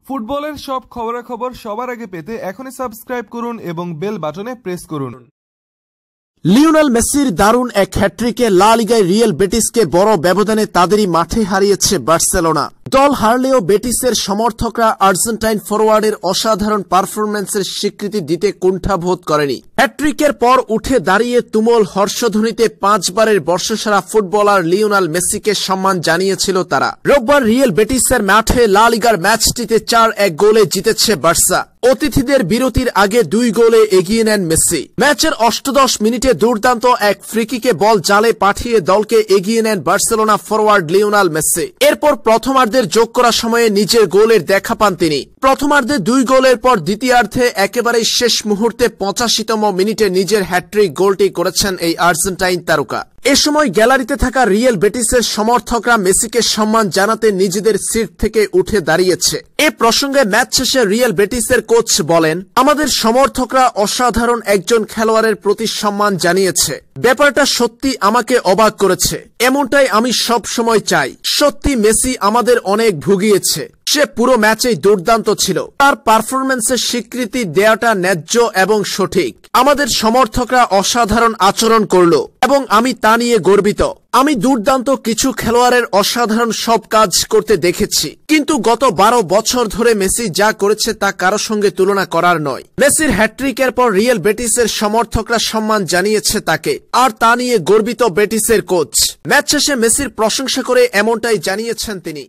ফুটবলের সব খবরাখবর সবার আগে পেতে এখনই সাবস্ক্রাইব করুন এবং বেল বাটনে প্রেস করুন। লিওনেল মেসির দারুণ এক হ্যাট্রিকে লা লিগায় রিয়াল বেটিসকে বড় ব্যবধানে তাদেরই মাঠে হারিয়েছে বার্সেলোনা। দল হারলেও বেটিসের সমর্থকরা আর্জেন্টাইন ফরোয়ার্ডের অসাধারণ পারফরম্যান্সের স্বীকৃতি দিতে কুণ্ঠাবোধ করেনি। হ্যাট্রিকের পর উঠে দাঁড়িয়ে তুমুল হর্ষধ্বনিতে 5 বারের বর্ষসেরা ফুটবলার লিওনেল মেসিকে সম্মান জানিয়েছিল তারা। রোববার রিয়াল বেটিসের মাঠে লা লিগার ম্যাচটিতে 4-1 গোলে জিতেছে বার্সা। অতিথিদের বিরতির আগে 2 গোলে এগিয়ে নেন মেসি। ম্যাচের 88 মিনিটে দুর্দান্ত এক ফ্রিকিকে বল জালে পাঠিয়ে দলকে এগিয়ে নেন বার্সেলোনা ফরওয়ার্ড লিওনেল মেসি। এরপর প্রথমার্ধের যোগ করা সময়ে নিজের গোলের দেখা পান তিনি। প্রথমার্ধে 2 গোলের পর দ্বিতীয়ার্ধে একেবারে শেষ মুহূর্তে 85তম মিনিটে নিজের হ্যাট্রিক গোলটি করেছেন এই আর্জেন্টাইন তারকা। এ সময় গ্যালারিতে থাকা রিয়াল বেটিসের সমর্থকরা মেসিকে সম্মান জানাতে নিজেদের সিট থেকে উঠে দাঁড়িয়েছে। এ প্রসঙ্গে ম্যাচ শেষে রিয়াল বেটিসের কোচ বলেন, আমাদের সমর্থকরা অসাধারণ একজন খেলোয়াড়ের প্রতি সম্মান জানিয়েছে। ব্যাপারটা সত্যি আমাকে অবাক করেছে। এমনটাই আমি সব সময় চাই। সত্যি মেসি আমাদের অনেক ভুগিয়েছে। সে পুরো ম্যাচেই দুর্দান্ত ছিল। তার পারফরম্যান্সের স্বীকৃতি দেওয়াটা ন্যায্য এবং সঠিক। আমাদের সমর্থকরা অসাধারণ আচরণ করল এবং আমি তা নিয়ে গর্বিত। আমি দুর্দান্ত কিছু খেলোয়াড়ের অসাধারণ সব কাজ করতে দেখেছি, কিন্তু গত 12 বছর ধরে মেসি যা করেছে তা কারো সঙ্গে তুলনা করার নয়। মেসির হ্যাট্রিকের পর রিয়াল বেটিসের সমর্থকরা সম্মান জানিয়েছে তাকে, আর তা নিয়ে গর্বিত বেটিসের কোচ। ম্যাচ শেষে মেসির প্রশংসা করে এমনটাই জানিয়েছেন তিনি।